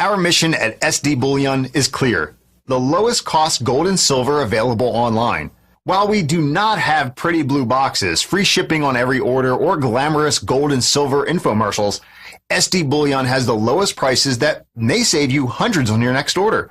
Our mission at SD Bullion is clear. The lowest cost gold and silver available online. While we do not have pretty blue boxes, free shipping on every order, or glamorous gold and silver infomercials, SD Bullion has the lowest prices that may save you hundreds on your next order.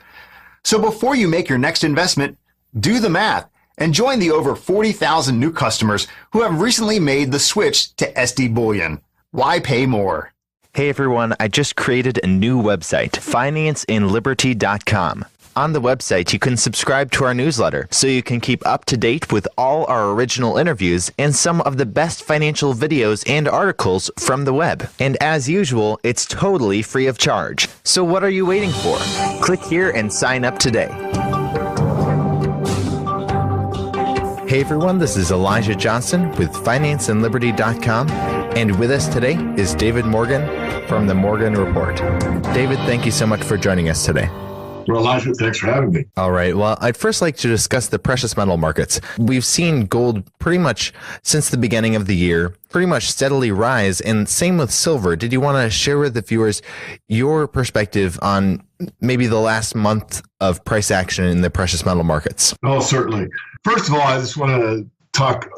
So before you make your next investment, do the math and join the over 40,000 new customers who have recently made the switch to SD Bullion. Why pay more? Hey everyone, I just created a new website, financeinliberty.com. On the website, you can subscribe to our newsletter so you can keep up to date with all our original interviews and some of the best financial videos and articles from the web. And as usual, it's totally free of charge. So what are you waiting for? Click here and sign up today. Hey everyone, this is Elijah Johnson with financeinliberty.com, and with us today is David Morgan from the Morgan Report. David, thank you so much for joining us today. Well, Elijah, thanks for having me. All right. Well, I'd first like to discuss the precious metal markets. We've seen gold pretty much since the beginning of the year, pretty much steadily rise, and same with silver. Did you want to share with the viewers your perspective on maybe the last month of price action in the precious metal markets? Oh, certainly. First of all, I just want to talk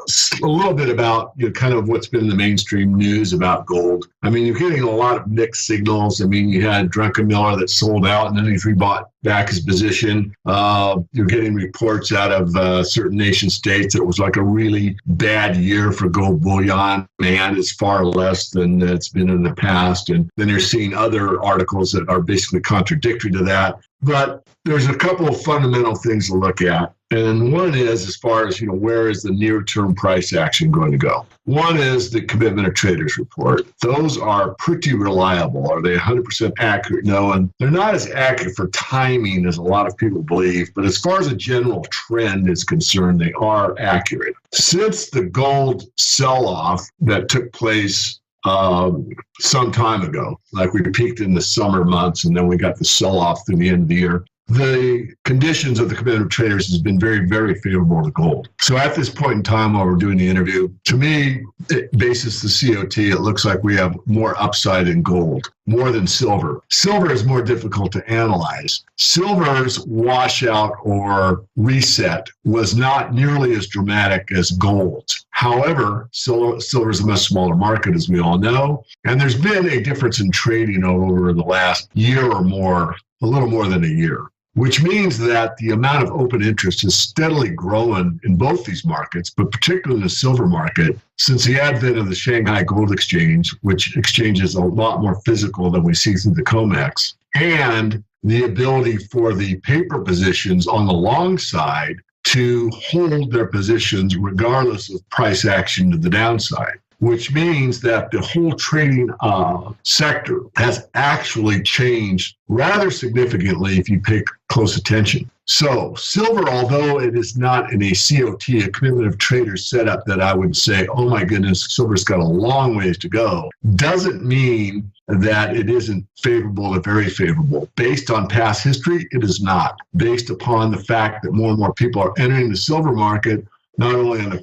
a little bit about kind of what's been in the mainstream news about gold. I mean, you're getting a lot of mixed signals. I mean, you had Druckenmiller that sold out and then he rebought back his position. You're getting reports out of certain nation states that it was like a really bad year for gold bullion, and it's far less than it's been in the past. And then you're seeing other articles that are basically contradictory to that. But there's a couple of fundamental things to look at. And one is, as far as, where is the near-term price action going to go? One is the Commitment of Traders report. Those are pretty reliable. Are they 100% accurate? No, and they're not as accurate for timing as a lot of people believe. But as far as a general trend is concerned, they are accurate. Since the gold sell-off that took place some time ago, like we peaked in the summer months and then we got the sell-off through the end of the year, the conditions of the Commitment of Traders has been very, very favorable to gold. So at this point in time while we're doing the interview, to me, basis the COT, it looks like we have more upside in gold, more than silver. Silver is more difficult to analyze. Silver's washout or reset was not nearly as dramatic as gold's. However, silver is a much smaller market, as we all know, and there's been a difference in trading over the last year or more, a little more than a year, which means that the amount of open interest is steadily growing in both these markets, but particularly in the silver market, since the advent of the Shanghai Gold Exchange, which exchange is a lot more physical than we see through the COMEX, and the ability for the paper positions on the long side to hold their positions regardless of price action to the downside, which means that the whole trading sector has actually changed rather significantly if you pay close attention. So silver, although it is not in a COT, a Commitment of Traders setup that I would say, oh my goodness, silver's got a long ways to go, doesn't mean that it isn't favorable to very favorable. Based on past history, it is not. Based upon the fact that more and more people are entering the silver market, not only on the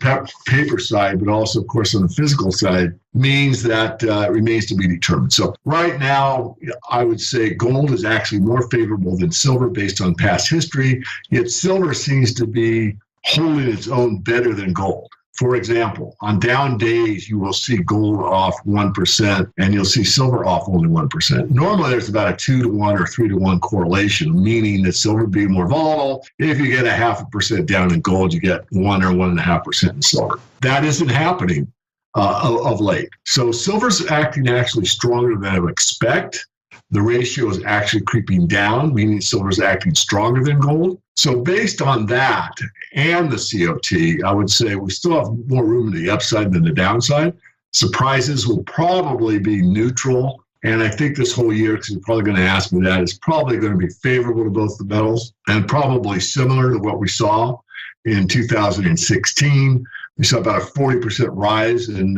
paper side, but also, of course, on the physical side, means that it remains to be determined. So right now, I would say gold is actually more favorable than silver based on past history, yet silver seems to be holding its own better than gold. For example, on down days, you will see gold off 1% and you'll see silver off only 1%. Normally, there's about a 2-to-1 or 3-to-1 correlation, meaning that silver would be more volatile. If you get a 0.5% down in gold, you get 1 or 1.5% in silver. That isn't happening of late. So silver's acting actually stronger than I would expect. The ratio is actually creeping down, meaning silver is acting stronger than gold. So based on that and the COT, I would say we still have more room to the upside than the downside. Surprises will probably be neutral. And I think this whole year, because you're probably going to ask me that, is probably going to be favorable to both the metals and probably similar to what we saw in 2016. We saw about a 40% rise in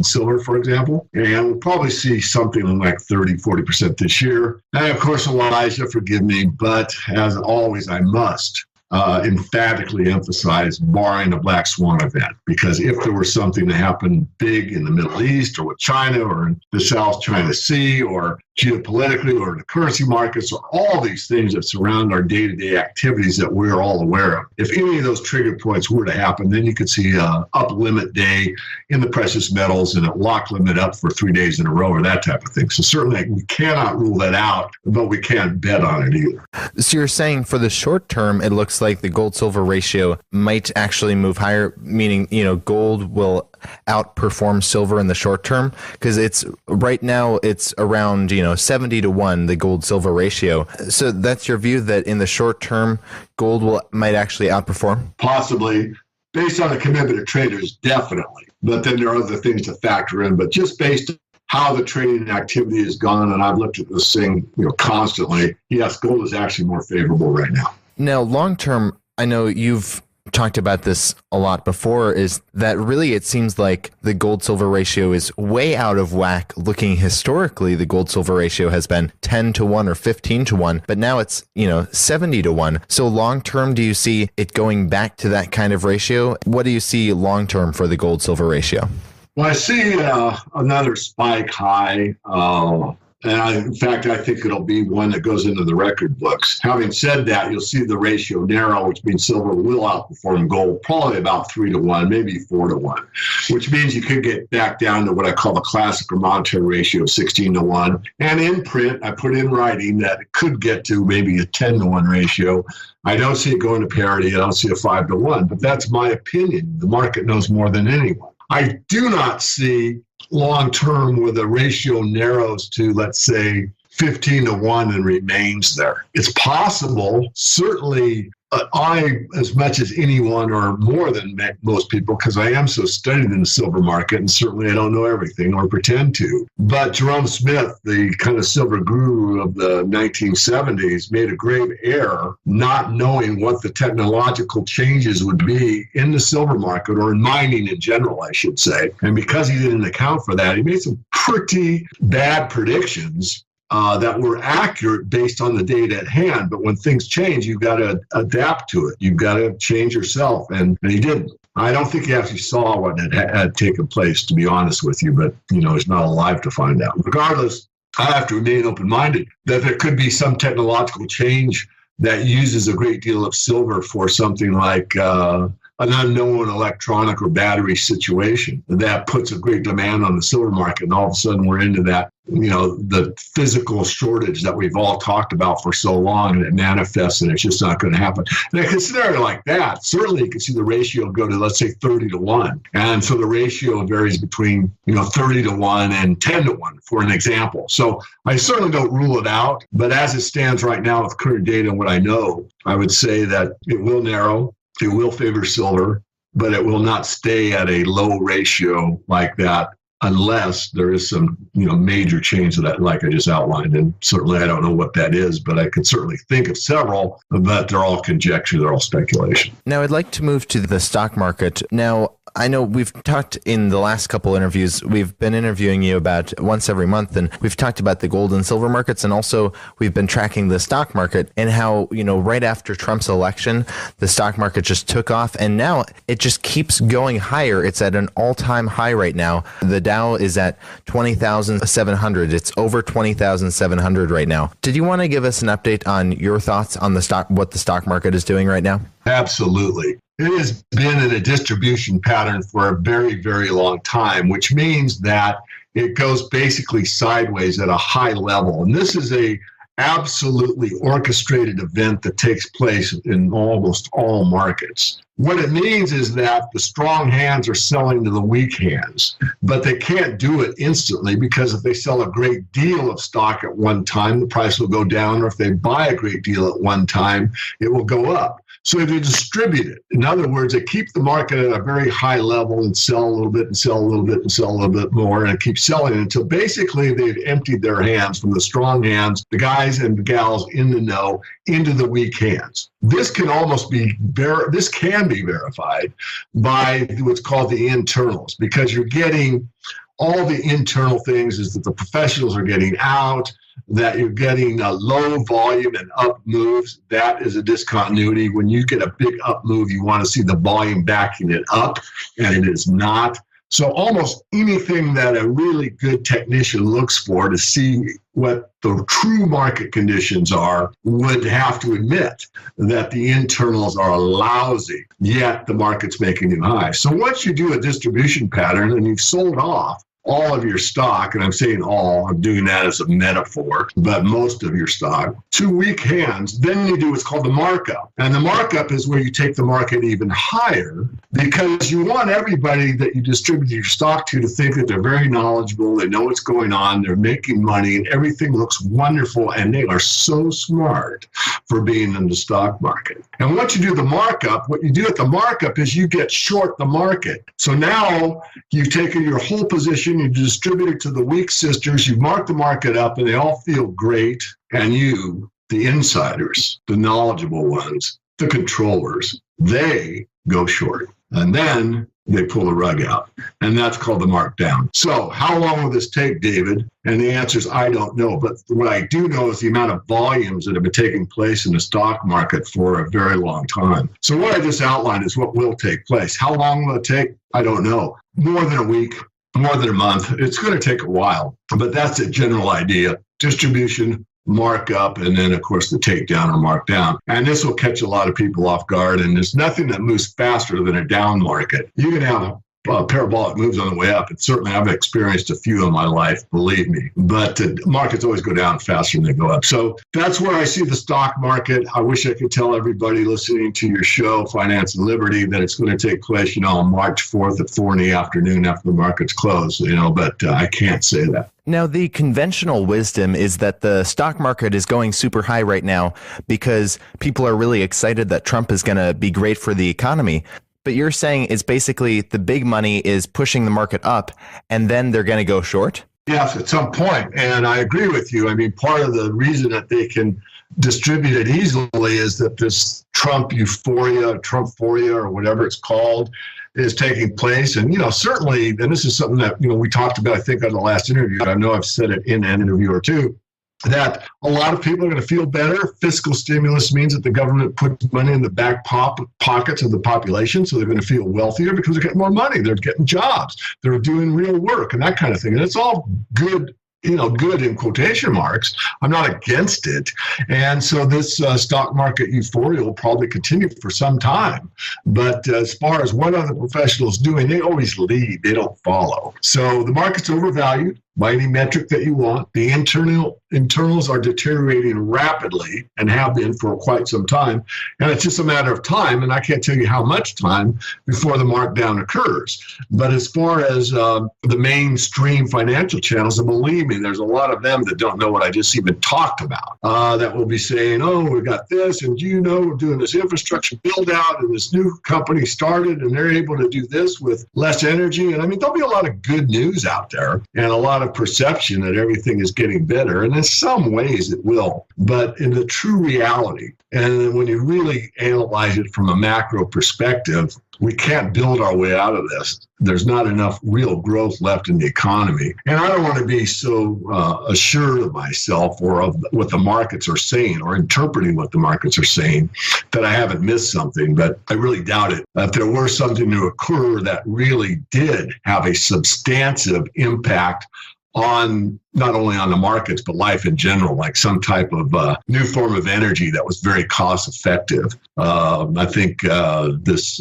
silver, for example, and we'll probably see something like 30-40% this year. And of course, Elijah, forgive me, but as always, I must emphatically emphasize barring a black swan event, because if there was something that happened big in the Middle East or with China or in the South China Sea or geopolitically or in the currency markets or all these things that surround our day-to-day activities that we're all aware of, if any of those trigger points were to happen, then you could see a up limit day in the precious metals and a lock limit up for 3 days in a row or that type of thing. So certainly we cannot rule that out, but we can't bet on it either. So you're saying for the short term, it looks like the gold silver ratio might actually move higher, meaning, gold will outperform silver in the short term, because it's right now it's around 70-1, the gold silver ratio. So that's your view that in the short term gold might actually outperform? Possibly, based on the commitment of traders, definitely. But then there are other things to factor in. But just based on how the trading activity has gone, and I've looked at this thing constantly, yes, gold is actually more favorable right now. Now, long term, I know you've talked about this a lot before, is that really it seems like the gold silver ratio is way out of whack. Looking historically, the gold silver ratio has been 10-1 or 15-1, but now it's 70-1. So long term, do you see it going back to that kind of ratio? What do you see long term for the gold silver ratio? Well, I see another spike high. In fact, I think it'll be one that goes into the record books. Having said that, you'll see the ratio narrow, which means silver will outperform gold, probably about 3-1, maybe 4-1, which means you could get back down to what I call the classic or monetary ratio of 16-1. And in print, I put in writing that it could get to maybe a 10-1 ratio. I don't see it going to parity. I don't see a 5-1, but that's my opinion. The market knows more than anyone. I do not see long-term where the ratio narrows to, let's say, 15-1 and remains there. It's possible, certainly I, as much as anyone or more than most people, because I am so studied in the silver market, and certainly I don't know everything or pretend to. But Jerome Smith, the kind of silver guru of the 1970s, made a grave error not knowing what the technological changes would be in the silver market, or in mining in general, I should say. And because he didn't account for that, he made some pretty bad predictions that were accurate based on the data at hand. But when things change, you've got to adapt to it. You've got to change yourself. And he didn't. I don't think he actually saw what had taken place, to be honest with you, but, he's not alive to find out. Regardless, I have to remain open-minded that there could be some technological change that uses a great deal of silver for something like an unknown electronic or battery situation that puts a great demand on the silver market. And all of a sudden we're into that, the physical shortage that we've all talked about for so long, and it manifests, and it's just not going to happen. And in a scenario like that, certainly you can see the ratio go to, let's say, 30-1. And so the ratio varies between, 30-1 and 10-1, for an example. So I certainly don't rule it out, but as it stands right now with current data and what I know, I would say that it will narrow. It will favor silver, but it will not stay at a low ratio like that unless there is some, major change that, like I just outlined. And certainly I don't know what that is, but I could certainly think of several, but they're all conjecture, they're all speculation. Now I'd like to move to the stock market. Now, I know we've talked in the last couple interviews, we've been interviewing you about once every month, and we've talked about the gold and silver markets, and also we've been tracking the stock market and how, right after Trump's election, the stock market just took off, and now it just keeps going higher. It's at an all-time high right now. The Dow is at 20,700. It's over 20,700 right now. Did you want to give us an update on your thoughts on what the stock market is doing right now? Absolutely. It has been in a distribution pattern for a very, very long time, which means that it goes basically sideways at a high level. And this is a absolutely orchestrated event that takes place in almost all markets. What it means is that the strong hands are selling to the weak hands, but they can't do it instantly, because if they sell a great deal of stock at one time, the price will go down, or if they buy a great deal at one time, it will go up. So they distribute it. In other words, they keep the market at a very high level and sell a little bit and sell a little bit and sell a little bit more, and keep selling until basically they've emptied their hands from the strong hands, the guys and the gals in the know, into the weak hands. This can be verified by what's called the internals, because you're getting all the internal things is that the professionals are getting out. that you're getting a low volume and up moves. That is a discontinuity. When you get a big up move, you want to see the volume backing it up, and it is not. So almost anything that a really good technician looks for to see what the true market conditions are would have to admit that the internals are lousy, yet the market's making new highs. So once you do a distribution pattern and you've sold off all of your stock, and I'm saying all, I'm doing that as a metaphor, but most of your stock, to weak hands, then you do what's called the markup. And the markup is where you take the market even higher, because you want everybody that you distribute your stock to think that they're very knowledgeable, they know what's going on, they're making money, and everything looks wonderful, and they are so smart for being in the stock market. And once you do the markup, what you do at the markup is you get short the market. So now you've taken your whole position, you distribute it to the weak sisters, you mark the market up, and they all feel great. And you, the insiders, the knowledgeable ones, the controllers, they go short. And then they pull the rug out. And that's called the markdown. So how long will this take, David? And the answer is, I don't know. But what I do know is the amount of volumes that have been taking place in the stock market for a very long time. So what I just outlined is what will take place. How long will it take? I don't know. More than a week, more than a month. It's going to take a while. But that's a general idea. Distribution, markup, and then, of course, the takedown or markdown. And this will catch a lot of people off guard. And there's nothing that moves faster than a down market. You can have parabolic moves on the way up. And certainly I've experienced a few in my life, believe me. But markets always go down faster than they go up. So that's where I see the stock market. I wish I could tell everybody listening to your show, Finance and Liberty, that it's going to take place, on March 4th at 4 in the afternoon after the markets close, but I can't say that. Now, the conventional wisdom is that the stock market is going super high right now because people are really excited that Trump is going to be great for the economy. But you're saying it's basically the big money is pushing the market up and then they're going to go short? Yes, at some point. And I agree with you. I mean, part of the reason that they can distribute it easily is that this Trumphoria, or whatever it's called, is taking place. And, certainly, and this is something that, we talked about, I think, on the last interview. I know I've said it in an interview or two, that a lot of people are going to feel better. Fiscal stimulus means that the government puts money in the back pockets of the population, so they're going to feel wealthier because they're getting more money. They're getting jobs. They're doing real work and that kind of thing. And it's all good, good in quotation marks. I'm not against it. And so this stock market euphoria will probably continue for some time. But as far as what other professionals doing, they always lead. They don't follow. So the market's overvalued by any metric that you want. The internals are deteriorating rapidly and have been for quite some time. And it's just a matter of time, and I can't tell you how much time before the markdown occurs. But as far as the mainstream financial channels, and believe me, there's a lot of them that don't know what I just even talked about, that will be saying, oh, we got this, and we're doing this infrastructure build out, and this new company started, and they're able to do this with less energy. And I mean, there'll be a lot of good news out there, and a lot of perception that everything is getting better, and in some ways it will, but in the true reality, and when you really analyze it from a macro perspective, we can't build our way out of this. There's not enough real growth left in the economy. And I don't want to be so assured of myself or of what the markets are saying or interpreting what the markets are saying that I haven't missed something, but I really doubt it. If there were something to occur that really did have a substantive impact on not only on the markets, but life in general, like some type of new form of energy that was very cost effective. I think this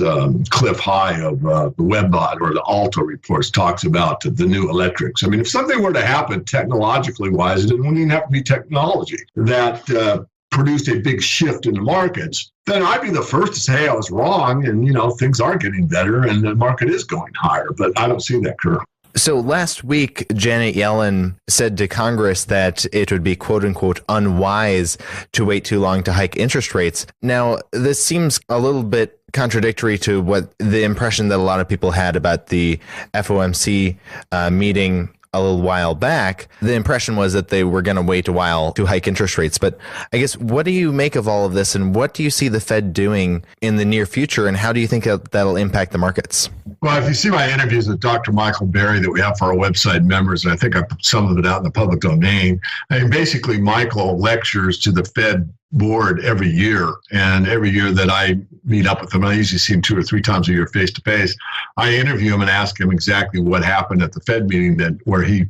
Cliff High of the Webbot or the Alto reports talks about the new electrics. I mean, if something were to happen technologically wise, it wouldn't even have to be technology that produced a big shift in the markets, then I'd be the first to say, hey, I was wrong, and things are getting better and the market is going higher, but I don't see that curve. So last week, Janet Yellen said to Congress that it would be, quote unquote, unwise to wait too long to hike interest rates. Now, this seems a little bit contradictory to what the impression that a lot of people had about the FOMC meeting a little while back, the impression was that they were going to wait a while to hike interest rates. But I guess, what do you make of all of this, and what do you see the Fed doing in the near future, and how do you think that'll impact the markets? Well, if you see my interviews with Dr. Michael Berry that we have for our website members, and I think I put some of it out in the public domain, I mean, basically, Michael lectures to the Fed board every year, and every year that I meet up with him, I usually see him 2 or 3 times a year face to face. I interview him and ask him exactly what happened at the Fed meeting where he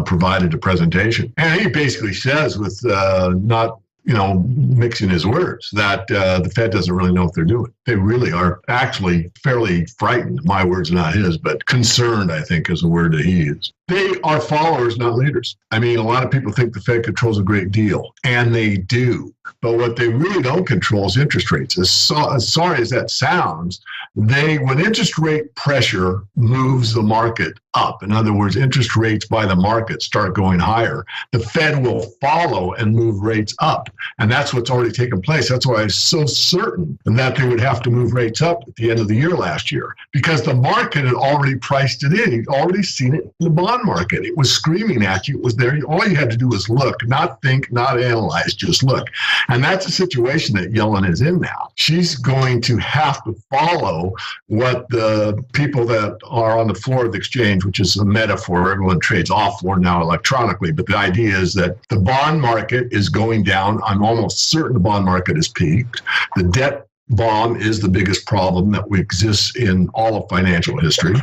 provided a presentation, and he basically says, with not mixing his words, that the Fed doesn't really know what they're doing. They really are actually fairly frightened. My words, not his, but concerned, I think, is the word that he used. They are followers, not leaders. I mean, a lot of people think the Fed controls a great deal, and they do. But what they really don't control is interest rates. As sorry as that sounds, when interest rate pressure moves the market up, in other words, interest rates by the market start going higher, the Fed will follow and move rates up. And that's what's already taken place. That's why I was so certain that they would have to move rates up at the end of the year last year, because the market had already priced it in. You'd already seen it in the bond market. It was screaming at you. It was there. All you had to do was look, not think, not analyze, just look. And that's a situation that Yellen is in now. She's going to have to follow what the people that are on the floor of the exchange, which is a metaphor, everyone trades off floor now electronically, but the idea is that the bond market is going down. I'm almost certain the bond market has peaked. The debt bomb is the biggest problem that exists in all of financial history.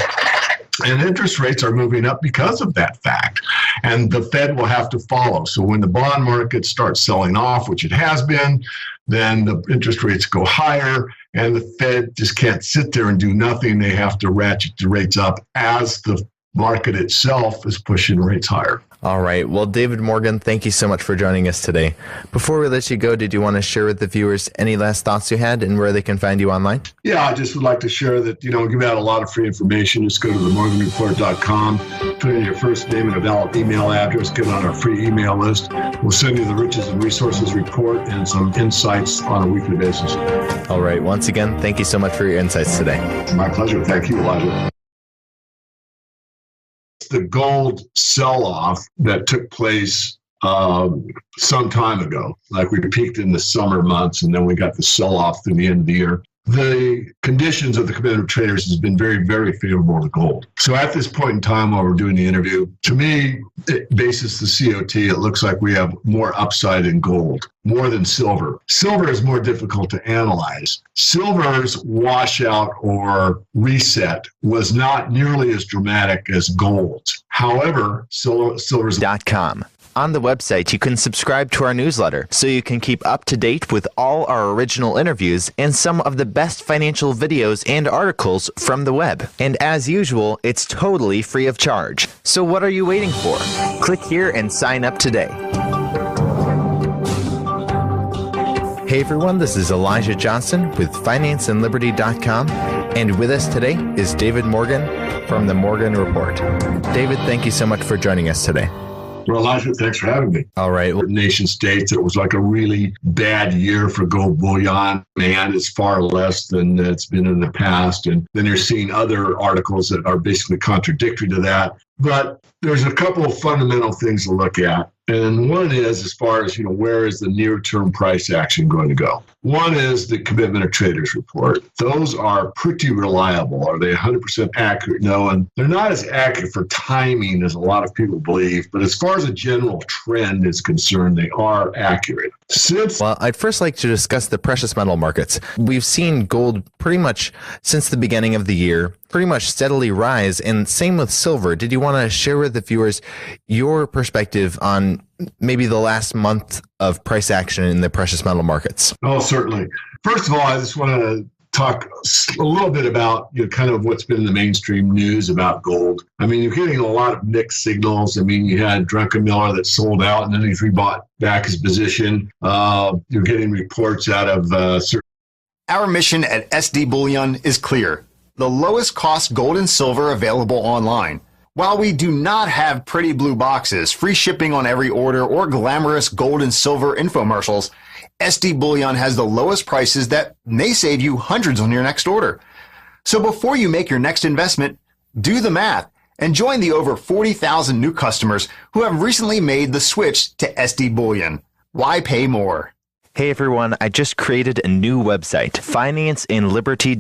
And interest rates are moving up because of that fact. And the Fed will have to follow. So when the bond market starts selling off, which it has been, then the interest rates go higher, and the Fed just can't sit there and do nothing. They have to ratchet the rates up as the market itself is pushing rates higher. All right. Well, David Morgan, thank you so much for joining us today. Before we let you go, did you want to share with the viewers any last thoughts you had and where they can find you online? Yeah, I just would like to share that, we give out a lot of free information. Just go to themorganreport.com, put in your first name and a valid email address, get on our free email list. We'll send you the Riches and Resources report and some insights on a weekly basis. All right. Once again, thank you so much for your insights today. My pleasure. Thank you, Elijah. The gold sell-off that took place some time ago, like we peaked in the summer months, and then we got the sell-off through the end of the year. The conditions of the competitive traders has been very, very favorable to gold. So at this point in time while we're doing the interview, to me, basis the COT, it looks like we have more upside in gold, more than silver. Silver is more difficult to analyze. Silver's washout or reset was not nearly as dramatic as gold's. However, silver's .com. On the website, you can subscribe to our newsletter so you can keep up to date with all our original interviews and some of the best financial videos and articles from the web. And as usual, it's totally free of charge. So what are you waiting for? Click here and sign up today. Hey everyone, this is Elijah Johnson with FinanceAndLiberty.com, and with us today is David Morgan from the Morgan Report. David, thank you so much for joining us today. Well, Elijah, thanks for having me. All right. Nation states it was like a really bad year for gold bullion. Man, it's far less than it's been in the past. And then you're seeing other articles that are basically contradictory to that. But there's a couple of fundamental things to look at. And one is, as far as, where is the near-term price action going to go? One is the Commitment of Traders report. Those are pretty reliable. Are they 100% accurate? No, and they're not as accurate for timing as a lot of people believe. But as far as a general trend is concerned, they are accurate. Well, I'd first like to discuss the precious metal markets. We've seen gold pretty much since the beginning of the year, pretty much steadily rise, and same with silver. Did you want to share with the viewers your perspective on maybe the last month of price action in the precious metal markets? Oh, certainly. First of all, I just want to talk a little bit about kind of what's been in the mainstream news about gold. I mean, you're getting a lot of mixed signals. I mean, you had Druckenmiller that sold out and then he's rebought back his position. You're getting reports out of certain. Our mission at SD Bullion is clear. The lowest cost gold and silver available online. While we do not have pretty blue boxes, free shipping on every order, or glamorous gold and silver infomercials, SD Bullion has the lowest prices that may save you hundreds on your next order. So before you make your next investment, do the math and join the over 40,000 new customers who have recently made the switch to SD Bullion. Why pay more? Hey everyone, I just created a new website, financeinliberty.com.